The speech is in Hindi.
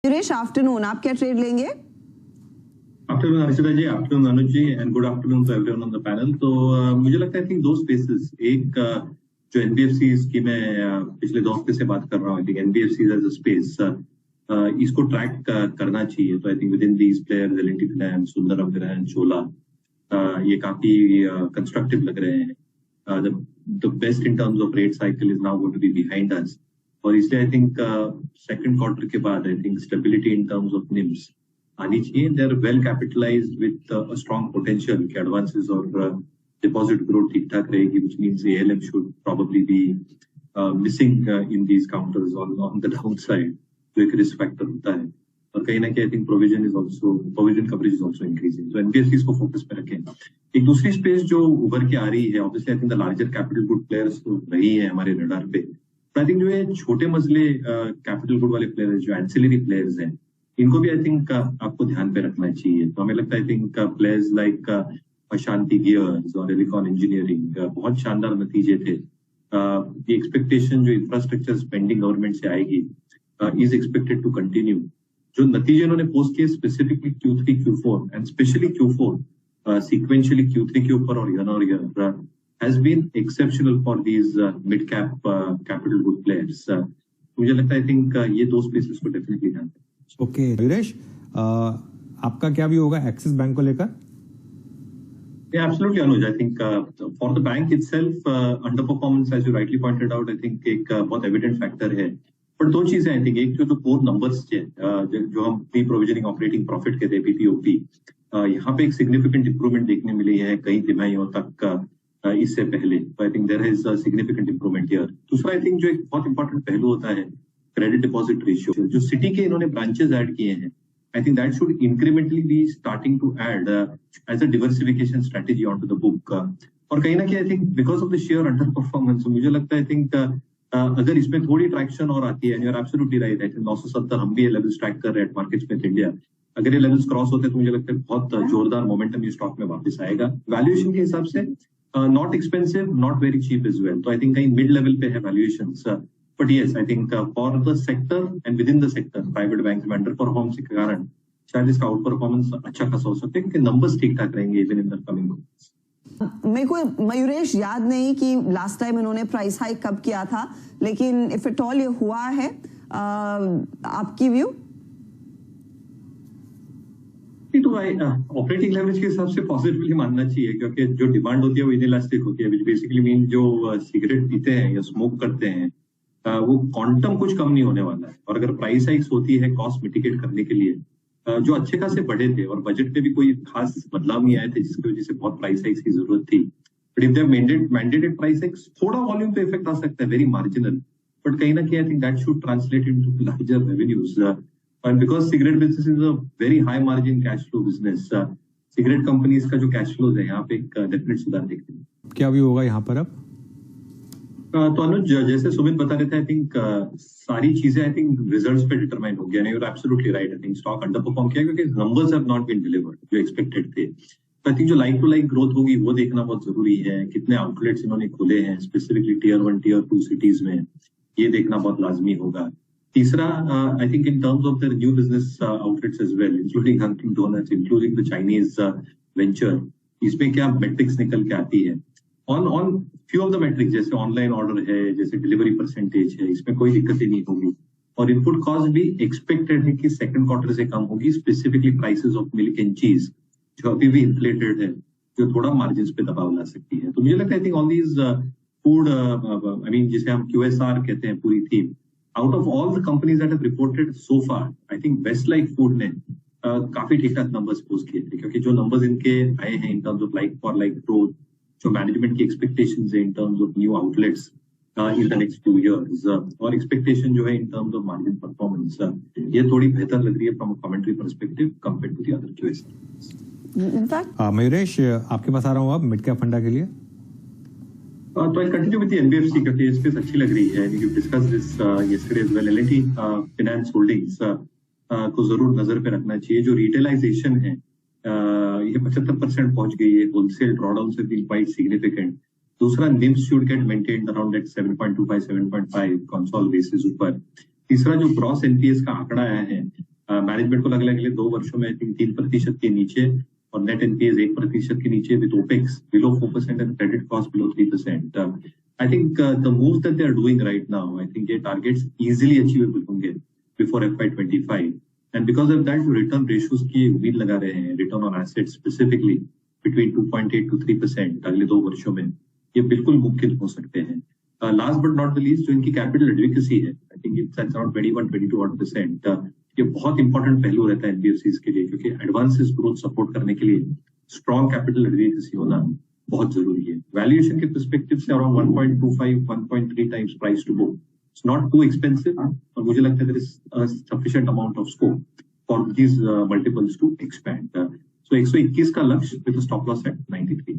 मयूरेश, आफ्टरनून, आप क्या ट्रेड लेंगे? Afternoon Harshita ji, afternoon Anuj ji, and good afternoon to everyone on the panel. तो मुझे लगता है दो स्पेसेस, एक जो एनबीएफसीज की मैं पिछले 2 हफ्ते से बात कर रहा हूँ, I think NBFCs as a space इसको ट्रैक करना चाहिए। तो I think within these players L and T finance, Sundaram finance, Chola, ये काफी कंस्ट्रक्टिव लग रहे हैं। The best in terms of rate cycle is now going to be behind us, और इसलिए आई थिंक सेकंड क्वार्टर के बाद I think stability in terms of NIMs आनी चाहिए। They are well capitalized with a strong potential कि एडवांसेस और डिपॉजिट ग्रोथ ठीक ठाक रहेगी, which means ALM should probably be missing in these counters on the down side, जो एक रिस्क फैक्टर होता है। और कहीं ना कहीं I think provision coverage is also increasing, तो एनबीएफसीज को फोकस में रखें। एक दूसरी स्पेस जो उभर के आ रही है, obviously I think the larger capital good players तो रही है हमारे रडार पे, आई थिंक जो है छोटे मजले कैपिटल गुड वाले प्लेयर्स, जो एंसिलरी प्लेयर्स हैं, इनको भी आई थिंक आपको ध्यान पे रखना चाहिए। तो हमें लगता है आई थिंक प्लेयर्स लाइक अशांति गियर्स और एलिकॉन इंजीनियरिंग बहुत शानदार नतीजे थे। द एक्सपेक्टेशन जो इंफ्रास्ट्रक्चर स्पेंडिंग गवर्नमेंट से आएगी इज एक्सपेक्टेड टू कंटिन्यू। जो नतीजे उन्होंने पोस्ट किए specifically Q3 Q4 and specially Q4 sequentially Q3 के ऊपर और year has been exceptional for these mid cap capital good players. मुझे लगता है आई थिंक ये दो स्पेसेस को डेफिनेटली ध्यान दें। ओके मयूरेश, आपका क्या भी होगा एक्सिस बैंक को लेकर? Absolutely Anuj, I think for the bank itself under performance as you rightly pointed out, I think एक बहुत एविडेंट फैक्टर है। पर दो चीजें आई थिंक, एक जो कोर नंबर्स जो हम प्री प्रोविजनिंग ऑपरेटिंग प्रॉफिट कहते हैं पीपीओपी, यहाँ पे एक सिग्निफिकेंट इंप्रूवमेंट देखने मिली है कई तिमाहियों तक इससे पहले। तो I think there is a significant improvement here. दूसरा आई थिंक जो एक बहुत इंपॉर्टेंट पहलू होता है क्रेडिट डिपॉजिट रेशियो, जो सिटी के इन्होंने ब्रांचेस ऐड किए हैं, I think that should incrementally be starting to add as a diversification strategy on to the book. और कहीं ना कहीं I think because of the share under performance, मुझे लगता है आई थिंक अगर इसमें थोड़ी ट्रैक्शन और आती है, you are absolutely right, I think 970 हम भी ये लेवल्स ट्रैक कर रहे हैं एट मार्केट्समिथ इंडिया। अगर ये लेवल्स क्रॉस होते हैं तो मुझे लगता है बहुत जोरदार मोमेंटम ये स्टॉक में वापस आएगा। वैल्यूएशन के हिसाब से not expensive, not very cheap as well. So I think कहीं mid level पे है valuations. But yes, I think for the sector and within the sector, private banks में underperformance के कारण शायद इसका आउट परफॉर्मेंस अच्छा खासा हो सकता है, क्योंकि नंबर्स ठीक ठाक रहेंगे even in the coming months. मेरे को मयूरेश याद नहीं कि लास्ट टाइम इन्होंने प्राइस हाइक कब किया था, लेकिन इफ इट ऑल ये हुआ है, आपकी व्यू? तो ऑपरेटिंग लेवरेज के हिसाब से पॉजिटिवली मानना चाहिए, क्योंकि जो डिमांड होती है वो इनइलास्टिक होती है, which basically मीन जो सिगरेट पीते हैं या स्मोक करते हैं वो क्वांटम कुछ कम नहीं होने वाला है। और अगर प्राइस हाइक्स होती है कॉस्ट मिटिगेट करने के लिए, जो अच्छे खासे बढ़े थे और बजट में भी कोई खास बदलाव नहीं आए थे जिसकी वजह से बहुत प्राइस हाइक्स की जरूरत थी, but if they mandated price hikes, थोड़ा वॉल्यूम पे इफेक्ट आ सकता है, वेरी मार्जिनल, बट कहीं ना कहीं I think that should translate into larger revenues. And because cigarette business is a very high margin cash flow business, cigarette companies का जो cash flows है यहाँ पे एक definite सुधार देखते हैं। क्या भी होगा यहाँ पर अब? तो अनुज, जैसे सुमित बता रहे थे, आई थिंक सारी चीजें आई थिंक रिजल्ट्स पे डिटरमाइन हो गया। नहीं, you're absolutely right, I think stock under perform किया क्योंकि numbers have not been delivered जो एक्सपेक्टेड थे। तो आई थिंक जो लाइक टू लाइक ग्रोथ होगी वो देखना बहुत जरूरी है। कितने आउटलेट्स इन्होंने खोले हैं स्पेसिफिकली टियर 1 टियर 2 सिटीज में, ये देखना बहुत लाजमी होगा। तीसरा, I think in terms of their new business outlets as well, including Dunkin Donuts, including the Chinese venture, इसमें क्या मैट्रिक्स निकल के आती है। On few of the metrics, जैसे ऑनलाइन ऑर्डर है, जैसे डिलीवरी परसेंटेज है, इसमें कोई दिक्कत ही नहीं होगी। और इनपुट कॉस्ट भी एक्सपेक्टेड है कि सेकंड क्वार्टर से कम होगी, specifically prices of milk and चीज जो अभी भी इन्फ्लेटेड है, जो थोड़ा मार्जिन पे दबाव ला सकती है। तो मुझे लगता है I think all these food, I mean जिसे हम QSR कहते हैं पूरी theme, out of all the companies that have reported so far, I think Westlife Food ने काफी ठीक ठाक नंबर्स पोस्ट किए थे, क्योंकि जो नंबर्स इनके आए हैं in terms of like for like growth, जो मैनेजमेंट की एक्सपेक्टेशंस है in terms of new outlets in the next few years, और एक्सपेक्टेशन जो है in terms of margin performance, ये थोड़ी बेहतर लग रही है from a commentary perspective compared to the other QSR। Mayuresh, आपके पास आ रहा हूँ अब मिड कैप फंडा के लिए। तो I continue with the NBFC क्योंकि स्पेस अच्छी लग रही है। You discuss this yesterday as well. L&T finance holdings को जरूर नजर पे रखना चाहिए। जो रिटेलाइजेशन है ये 75% पहुंच गई है, होलसेल ड्रॉडाउन से बीन क्वाइट सिग्निफिकेंट। दूसरा, NIMs should get maintained around at 7.25 7.5 consol basis ऊपर। तीसरा, जो ग्रॉस एनपीएस का आंकड़ा आया है मैनेजमेंट को लग रहा है अगले 2 वर्षों में आई थिंक 3% के नीचे और नेट एनपीएस 1% के नीचे with opex below 4% and credit cost below 3%. I think the moves that they are doing right now, I think ये टारगेट्स इजीली अचीवेबल होंगे before FY25. And because of that return ratios की उम्मीद लगा रहे हैं, return on assets specifically between 2.8 to 3% अगले 2 वर्षों में ये बिल्कुल मुमकिन हो सकते हैं. Last but not the least जो इनकी कैपिटल एडवोकेसी है, आई थिंक इट्स अराउंड 21-22%. ये बहुत इंपॉर्टेंट पहलू रहता है एनबीएफसीज के लिए, क्योंकि एडवांसेस ग्रोथ सपोर्ट करने के लिए स्ट्रॉन्ग कैपिटल एडवोकेसी होना बहुत जरूरी है. वैल्यूएशन के पर्सपेक्टिव से around 1.25-1.3 times price to book. It's not too expensive और मुझे लगता है there is sufficient amount of scope for these multiples to expand. So 121 का लक्ष्य विद स्टॉप लॉस एट 93.